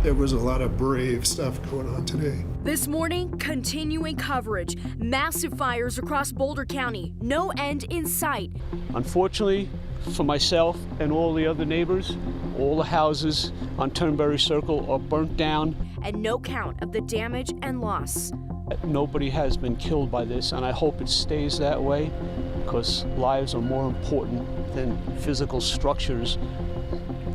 There was a lot of brave stuff going on today. This morning, continuing coverage. Massive fires across Boulder County. No end in sight. Unfortunately, for myself and all the other neighbors, all the houses on Turnberry Circle are burnt down. And no count of the damage and loss. Nobody has been killed by this, and I hope it stays that way, because lives are more important than physical structures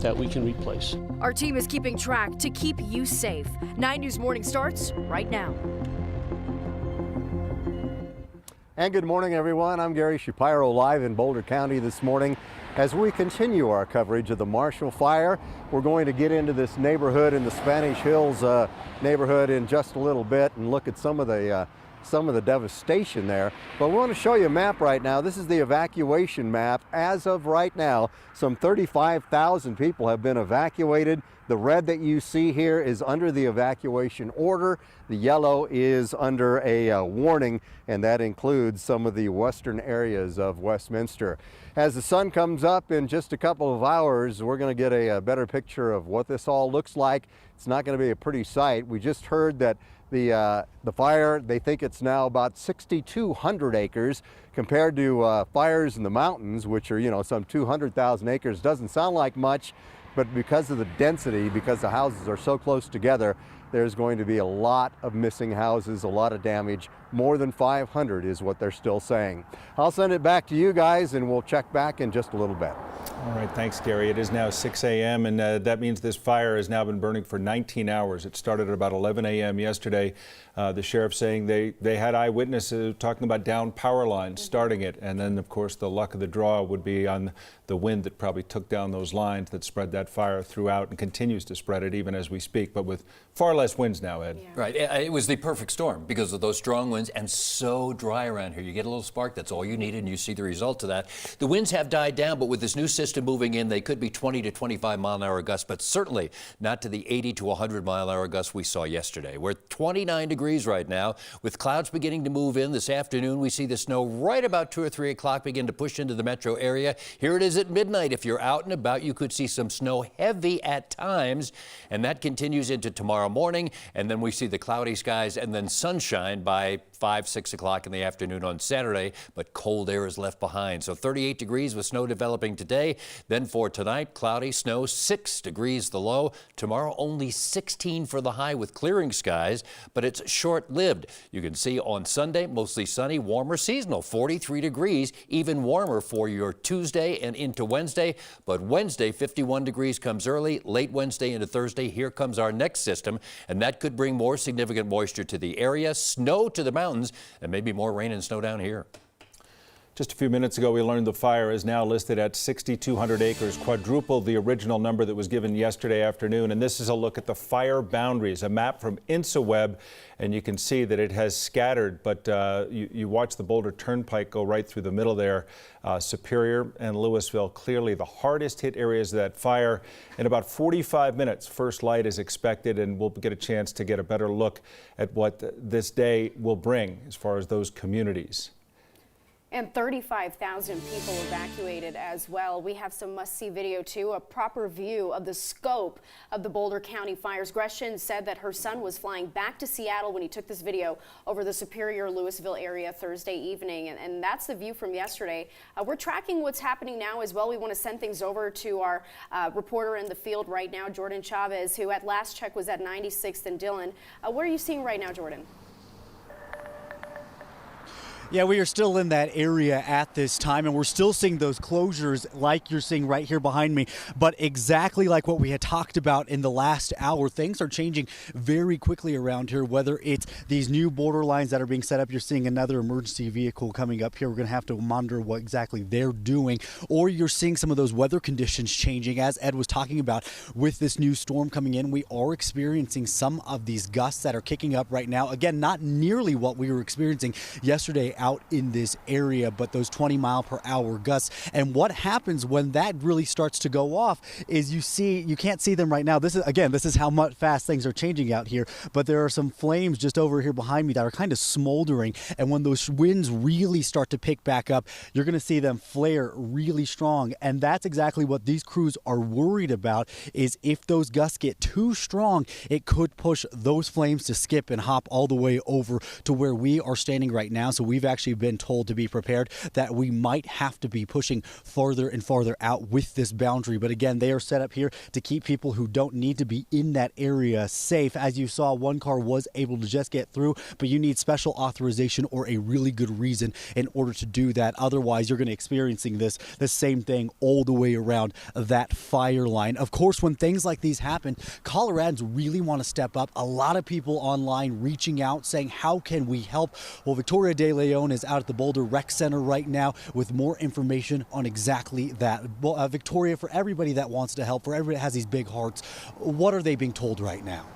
that we can replace. Our team is keeping track to keep you safe. 9 News Morning starts right now. And good morning, everyone. I'm Gary Shapiro, live in Boulder County this morning. As we continue our coverage of the Marshall Fire, we're going to get into this neighborhood in the Spanish Hills neighborhood in just a little bit and look at some of the devastation there. But we want to show you a map right now. This is the evacuation map. As of right now, some 35,000 people have been evacuated. The red that you see here is under the evacuation order. The yellow is under a warning, and that includes some of the western areas of Westminster. As the sun comes up in just a couple of hours, we're going to get a better picture of what this all looks like. It's not going to be a pretty sight. We just heard that the fire, they think it's now about 6,200 acres compared to fires in the mountains, which are, you know, some 200,000 acres. Doesn't sound like much, but because of the density, because the houses are so close together, there's going to be a lot of missing houses, a lot of damage. More than 500 is what they're still saying. I'll send it back to you guys, and we'll check back in just a little bit. All right, thanks, Gary. It is now 6 a.m., and that means this fire has now been burning for 19 hours. It started at about 11 a.m. yesterday. The sheriff saying they had eyewitnesses talking about down power lines starting it, and then, of course, the luck of the draw would be on the wind that probably took down those lines that spread that fire throughout and continues to spread it even as we speak, but with far less winds now, Ed. Yeah. Right. It was the perfect storm because of those strong winds and so dry around here. You get a little spark, that's all you needed, and you see the result of that. The winds have died down, but with this new system moving in, they could be 20 to 25 mile-an-hour gusts, but certainly not to the 80 to 100 mile-an-hour gusts we saw yesterday. We're at 29 degrees right now, with clouds beginning to move in. This afternoon, we see the snow right about 2 or 3 o'clock begin to push into the metro area. Here it is at midnight. If you're out and about, you could see some snow heavy at times, and that continues into tomorrow morning, and then we see the cloudy skies and then sunshine by 5, 6 o'clock in the afternoon on Saturday, but cold air is left behind. So 38 degrees with snow developing today. Then for tonight, cloudy, snow, 6 degrees the low. Tomorrow, only 16 for the high with clearing skies, but it's short-lived. You can see on Sunday, mostly sunny, warmer seasonal, 43 degrees, even warmer for your Tuesday and into Wednesday. But Wednesday, 51 degrees comes early, late Wednesday into Thursday. Here comes our next system, and that could bring more significant moisture to the area, snow to the mountains, and maybe more rain and snow down here. Just a few minutes ago, we learned the fire is now listed at 6,200 acres, quadruple the original number that was given yesterday afternoon. And this is a look at the fire boundaries, a map from InsaWeb, and you can see that it has scattered, but you watch the Boulder Turnpike go right through the middle there. Superior and Louisville, clearly the hardest hit areas of that fire. In about 45 minutes, first light is expected, and we'll get a chance to get a better look at what this day will bring as far as those communities. And 35,000 people evacuated as well. We have some must-see video, too, a proper view of the scope of the Boulder County fires. Gretchen said that her son was flying back to Seattle when he took this video over the Superior Louisville area Thursday evening. And that's the view from yesterday. We're tracking what's happening now as well. We want to send things over to our reporter in the field right now, Jordan Chavez, who at last check was at 96th and Dillon. What are you seeing right now, Jordan? Yeah, we are still in that area at this time, and we're still seeing those closures like you're seeing right here behind me. But exactly like what we had talked about in the last hour, things are changing very quickly around here, whether it's these new border lines that are being set up. You're seeing another emergency vehicle coming up here. We're going to have to monitor what exactly they're doing. Or you're seeing some of those weather conditions changing. As Ed was talking about, with this new storm coming in, we are experiencing some of these gusts that are kicking up right now. Again, not nearly what we were experiencing yesterday out in this area, but those 20-mile-per-hour gusts. And what happens when that really starts to go off is you can't see them right now. This is how much fast things are changing out here, but there are some flames just over here behind me that are kind of smoldering. And when those winds really start to pick back up, you're going to see them flare really strong. And that's exactly what these crews are worried about, is if those gusts get too strong, it could push those flames to skip and hop all the way over to where we are standing right now. So we've actually been told to be prepared that we might have to be pushing farther and farther out with this boundary. But again, they are set up here to keep people who don't need to be in that area safe. As you saw, one car was able to just get through, but you need special authorization or a really good reason in order to do that. Otherwise, you're going to experiencing the same thing all the way around that fire line. Of course, when things like these happen, Coloradans really want to step up. A lot of people online reaching out saying, how can we help? Well, Victoria De Leon is out at the Boulder Rec Center right now with more information on exactly that. Victoria, for everybody that wants to help, for everybody that has these big hearts, what are they being told right now?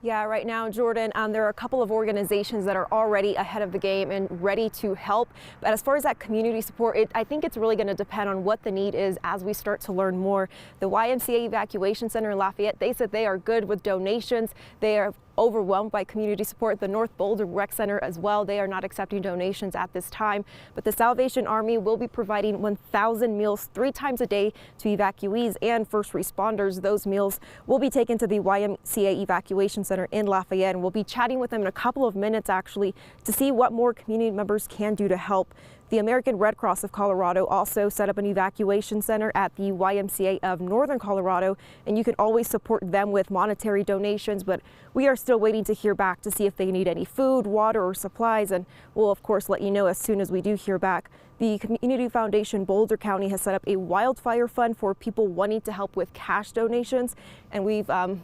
Yeah, right now, Jordan, there are a couple of organizations that are already ahead of the game and ready to help. But as far as that community support, I think it's really going to depend on what the need is as we start to learn more. The YMCA Evacuation Center in Lafayette, they said they are good with donations. They are overwhelmed by community support. The North Boulder Rec Center as well, they are not accepting donations at this time. But the Salvation Army will be providing 1,000 meals 3 times a day to evacuees and first responders. Those meals will be taken to the YMCA Evacuation Center in Lafayette, and we'll be chatting with them in a couple of minutes actually to see what more community members can do to help. The American Red Cross of Colorado also set up an evacuation center at the YMCA of Northern Colorado, and you can always support them with monetary donations, but we are still waiting to hear back to see if they need any food, water, or supplies, and we'll of course let you know as soon as we do hear back. The Community Foundation Boulder County has set up a wildfire fund for people wanting to help with cash donations, and we've of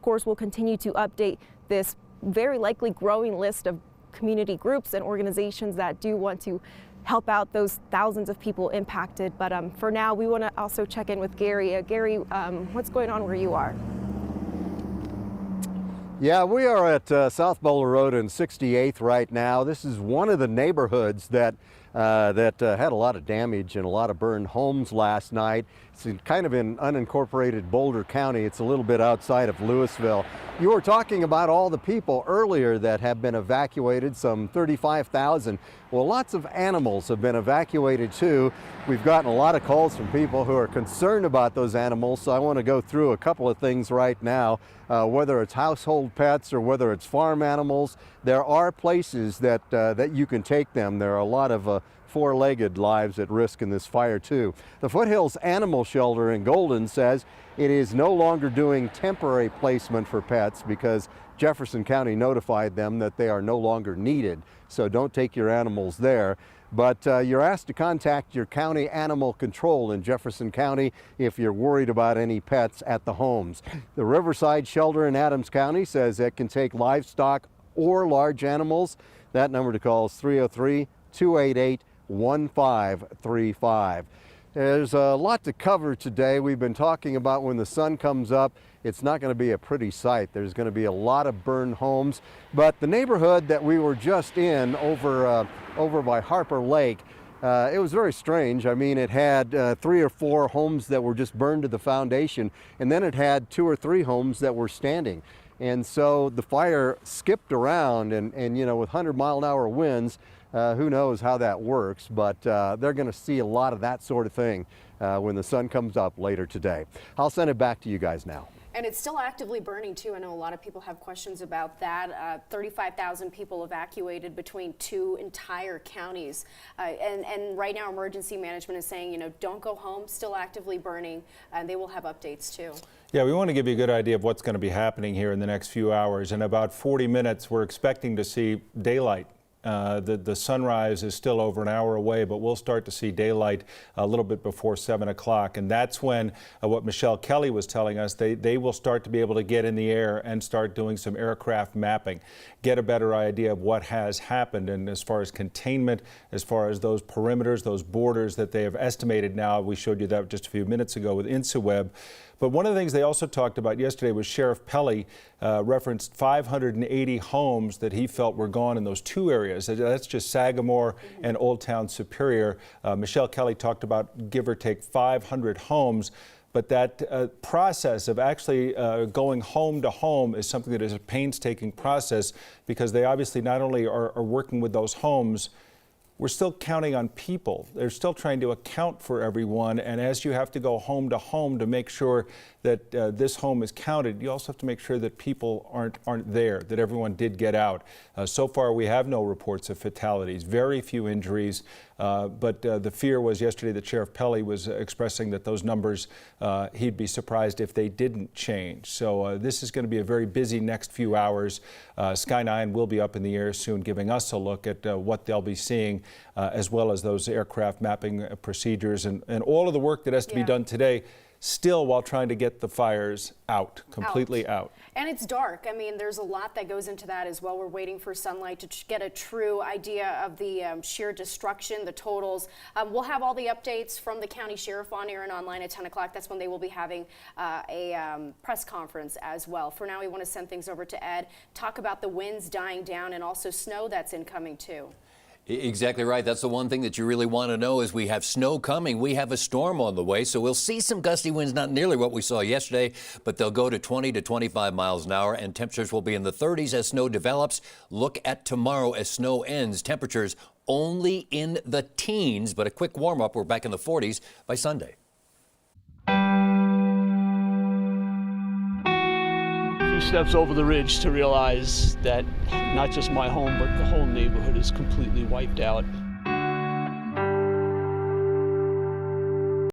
course will continue to update this very likely growing list of community groups and organizations that do want to help out those thousands of people impacted. But for now, we want to also check in with Gary. Gary, what's going on where you are? Yeah, we are at South Boulder Road and 68th right now. This is one of the neighborhoods that had a lot of damage and a lot of burned homes last night. It's kind of in unincorporated Boulder County. It's a little bit outside of Louisville. You were talking about all the people earlier that have been evacuated, some 35,000. Well, lots of animals have been evacuated too. We've gotten a lot of calls from people who are concerned about those animals, so I want to go through a couple of things right now. Whether it's household pets or whether it's farm animals, there are places that you can take them. There are a lot of four-legged lives at risk in this fire too. The Foothills Animal Shelter in Golden says it is no longer doing temporary placement for pets because Jefferson County notified them that they are no longer needed. So don't take your animals there. But you're asked to contact your county animal control in Jefferson County if you're worried about any pets at the homes. The Riverside Shelter in Adams County says it can take livestock or large animals. That number to call is 303-288-1535. There's a lot to cover today. We've been talking about when the sun comes up, it's not going to be a pretty sight. There's going to be a lot of burned homes. But the neighborhood that we were just in over by Harper Lake, it was very strange. I mean, it had 3 or 4 homes that were just burned to the foundation, and then it had 2 or 3 homes that were standing. And so the fire skipped around, and you know, with 100-mile-an-hour winds, who knows how that works, but they're going to see a lot of that sort of thing when the sun comes up later today. I'll send it back to you guys now. And it's still actively burning too. I know a lot of people have questions about that. 35,000 people evacuated between 2 entire counties. And right now emergency management is saying, you know, don't go home, still actively burning, and they will have updates too. Yeah, we want to give you a good idea of what's going to be happening here in the next few hours. In about 40 minutes, we're expecting to see daylight. The sunrise is still over an hour away, but we'll start to see daylight a little bit before 7 o'clock. And that's when what Michelle Kelly was telling us, they will start to be able to get in the air and start doing some aircraft mapping, get a better idea of what has happened. And as far as containment, as far as those perimeters, those borders that they have estimated now, we showed you that just a few minutes ago with InsaWeb. But one of the things they also talked about yesterday was Sheriff Pelle referenced 580 homes that he felt were gone in those two areas. That's just Sagamore and Old Town Superior. Michelle Kelly talked about give or take 500 homes. But that process of actually going home to home is something that is a painstaking process, because they obviously not only are working with those homes, we're still counting on people. They're still trying to account for everyone. And as you have to go home to make sure that this home is counted, you also have to make sure that people aren't there, that everyone did get out. So far, we have no reports of fatalities, very few injuries. But the fear was yesterday that Sheriff Pelle was expressing that those numbers, he'd be surprised if they didn't change. So this is going to be a very busy next few hours. Sky 9 will be up in the air soon, giving us a look at what they'll be seeing, as well as those aircraft mapping procedures and all of the work that has to be done today, still while trying to get the fires completely out. And it's dark. I mean, there's a lot that goes into that as well. We're waiting for sunlight to get a true idea of the sheer destruction, the totals. We'll have all the updates from the county sheriff on air and online at 10 o'clock. That's when they will be having a press conference as well. For now, we want to send things over to Ed, talk about the winds dying down and also snow that's incoming too. Exactly right. That's the one thing that you really want to know is we have snow coming. We have a storm on the way, so we'll see some gusty winds, not nearly what we saw yesterday, but they'll go to 20 to 25 miles an hour, and temperatures will be in the 30s as snow develops. Look at tomorrow as snow ends. Temperatures only in the teens, but a quick warm-up. We're back in the 40s by Sunday. Few steps over the ridge to realize that not just my home, but the whole neighborhood is completely wiped out.